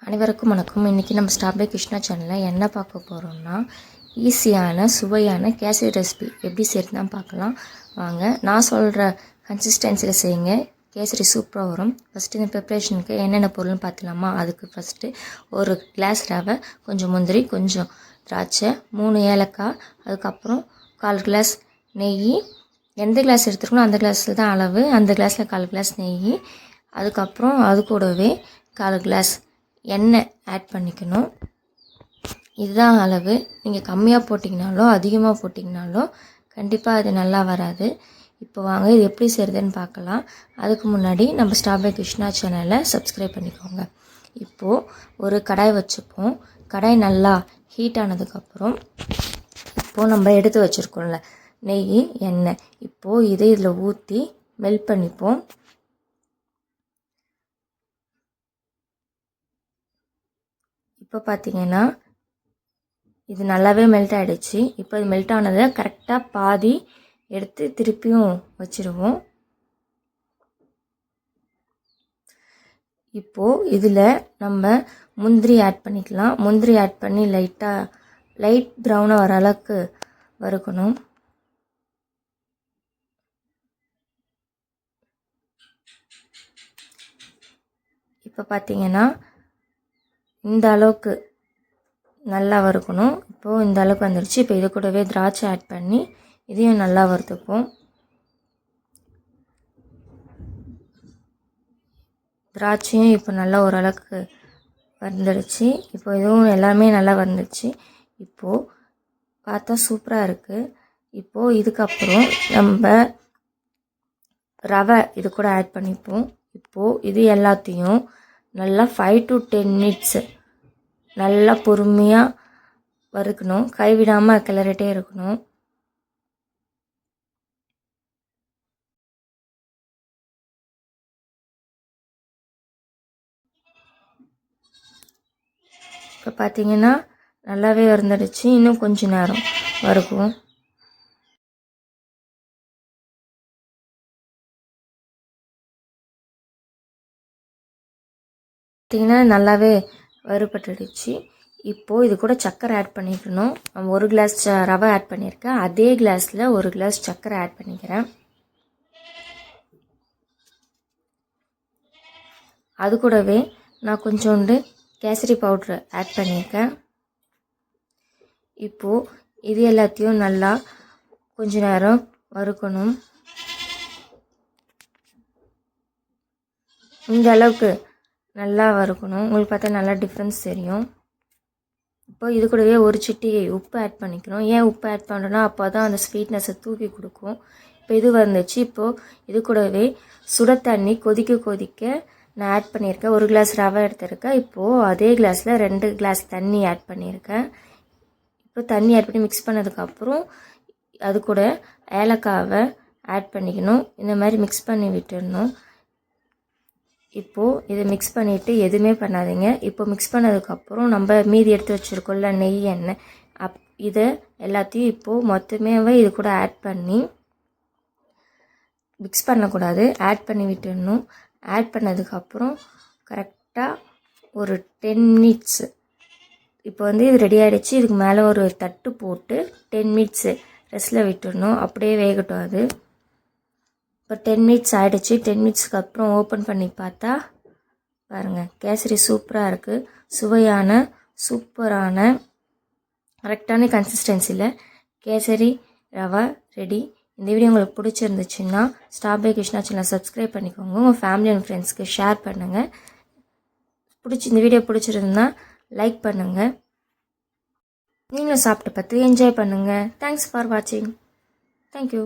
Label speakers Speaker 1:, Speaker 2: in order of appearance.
Speaker 1: அனைவருக்கும் வணக்கம். இன்றைக்கி நம்ம ஸ்டாப் பை கிருஷ்ணா சேனலில் என்ன பார்க்க போகிறோம்னா, ஈஸியான சுவையான கேசரி ரெசிபி எப்படி செய்யறதுன்னு பார்க்கலாம் வாங்க. நான் சொல்கிற கன்சிஸ்டன்சியில் செய்யுங்க, கேசரி சூப்பராக வரும். ஃபஸ்ட்டு இந்த ப்ரிப்ரேஷனுக்கு என்னென்ன பொருள்னு பார்த்துலாமா. அதுக்கு ஃபஸ்ட்டு ஒரு கிளாஸ் ரவை, கொஞ்சம் முந்திரி, கொஞ்சம் திராட்சை, 3 ஏலக்காய், அதுக்கப்புறம் 1/4 கிளாஸ் நெய். எந்த கிளாஸ் எடுத்துருக்கணும் அந்த கிளாஸில் தான் அளவு, அந்த கிளாஸில் 1/4 கிளாஸ் நெய். அதுக்கப்புறம் அது கூடவே 1/4 கிளாஸ் எண்ணெய் ஆட் பண்ணிக்கணும். இதுதான் அளவு. நீங்கள் கம்மியாக போட்டிங்கனாலோ அதிகமாக போட்டிங்கனாலோ கண்டிப்பாக அது நல்லா வராது. இப்போ வாங்க இது எப்படி செய்கிறதுன்னு பார்க்கலாம். அதுக்கு முன்னாடி நம்ம ஸ்டாப் பை கிருஷ்ணா சேனலை சப்ஸ்கிரைப் பண்ணிக்கோங்க. இப்போது ஒரு கடாய் வச்சுப்போம். கடாய் நல்லா ஹீட் ஆனதுக்கப்புறம் இப்போது நம்ம எடுத்து வச்சுருக்கோம்ல நெய், எண்ணெய், இப்போது இதை இதில் ஊற்றி மெல்ட் பண்ணிப்போம். இப்போ பார்த்தீங்கன்னா இது நல்லாவே மெல்ட் ஆகிடுச்சு. இப்போ இது மெல்ட் ஆனதை கரெக்டாக பாதி எடுத்து திருப்பியும் வச்சுருவோம். இப்போது இதில் நம்ம முந்திரி ஆட் பண்ணிக்கலாம். முந்திரி ஆட் பண்ணி லைட் ப்ரௌனாக வர அளவுக்கு வறுக்கணும். இப்போ பார்த்தீங்கன்னா இந்த அளவுக்கு நல்லா வறுக்கணும். இப்போது இந்த அளவுக்கு வந்துடுச்சு. இப்போ இது கூடவே திராட்சை ஆட் பண்ணி இதையும் நல்லா வறுத்துப்போம். திராட்சையும் இப்போ நல்லா ஓரளவுக்கு வந்துடுச்சு. இப்போ இதுவும் எல்லாமே நல்லா வந்துடுச்சு. இப்போது பார்த்தா சூப்பராக இருக்குது. இப்போது இதுக்கப்புறம் நம்ம ரவை இது கூட ஆட் பண்ணிப்போம். இப்போது இது எல்லாத்தையும் நல்லா 5 to 10 மினிட்ஸு நல்லா பொறுமையாக வறுக்கணும். கைவிடாமல் கிளறிட்டே இருக்கணும். இப்போ பார்த்தீங்கன்னா நல்லாவே வந்துடுச்சு. இன்னும் கொஞ்சம் நேரம் வறுக்குவோம். பார்த்தீங்கன்னா நல்லாவே வறுபட்டுடுச்சு. இப்போது இது கூட சர்க்கரை ஆட் பண்ணிக்கணும். 1 கிளாஸ் ரவை ஆட் பண்ணியிருக்கேன். அதே கிளாஸில் 1 கிளாஸ் சர்க்கரை ஆட் பண்ணிக்கிறேன். அது கூடவே நான் கொஞ்சோண்டு கேசரி பவுட்ரு ஆட் பண்ணியிருக்கேன். இப்போது இது எல்லாத்தையும் நல்லா கொஞ்ச நேரம் வறுக்கணும். இந்த அளவுக்கு நல்லா வறுக்கணும். உங்களுக்கு பார்த்தா நல்லா டிஃப்ரென்ஸ் தெரியும். இப்போ இது கூடவே ஒரு சிட்டிகை உப்பு ஆட் பண்ணிக்கணும். ஏன் உப்பு ஆட் பண்ணுறோன்னா அப்போ தான் அந்த ஸ்வீட்னஸை தூக்கி கொடுக்கும். இப்போ இது வந்துச்சு. இப்போது இது கூடவே சுட தண்ணி கொதிக்க நான் ஆட் பண்ணியிருக்கேன். 1 கிளாஸ் ரவை எடுத்திருக்கேன். இப்போது அதே கிளாஸில் 2 கிளாஸ் தண்ணி ஆட் பண்ணியிருக்கேன். இப்போ தண்ணி ஆட் பண்ணி மிக்ஸ் பண்ணதுக்கப்புறம் அது கூட ஏலக்காவை ஆட் பண்ணிக்கணும். இந்த மாதிரி மிக்ஸ் பண்ணி விட்டுடணும். இப்போது இதை மிக்ஸ் பண்ணிவிட்டு எதுவுமே பண்ணாதீங்க. இப்போ மிக்ஸ் பண்ணதுக்கப்புறம் நம்ம மீதி எடுத்து வச்சுருக்கோம்ல நெய், எண்ணெய், இதை எல்லாத்தையும் இப்போது மொத்தமே இது கூட ஆட் பண்ணி மிக்ஸ் பண்ணக்கூடாது, ஆட் பண்ணி விட்டுடணும். ஆட் பண்ணதுக்கப்புறம் கரெக்டாக ஒரு 10 மினிட்ஸு இப்போ இது ரெடி ஆகிடுச்சு. இதுக்கு மேலே ஒரு தட்டு போட்டு 10 மினிட்ஸு ரெஸ்ட்டில் விட்டுடணும். அப்படியே வேகட்டும் அது. இப்போ 10 மினிட்ஸ் ஆகிடுச்சு. 10 மினிட்ஸ்க்கு அப்புறம் ஓப்பன் பண்ணி பார்த்தா பாருங்கள், கேசரி சூப்பராக இருக்குது. சுவையான சூப்பரான கரெக்டான கன்சிஸ்டன்சியில் கேசரி ரவை ரெடி. இந்த வீடியோ உங்களுக்கு பிடிச்சிருந்துச்சுன்னா ஸ்டாப் பை கிருஷ்ணா சேனலை சப்ஸ்கிரைப் பண்ணிக்கோங்க. உங்கள் ஃபேமிலி அண்ட் ஃப்ரெண்ட்ஸ்க்கு ஷேர் பண்ணுங்கள். இந்த வீடியோ பிடிச்சிருந்தா லைக் பண்ணுங்கள். நீங்களும் சாப்பிட்டு பார்த்து என்ஜாய் பண்ணுங்கள். தேங்க்ஸ் ஃபார் வாட்சிங். தேங்க்யூ.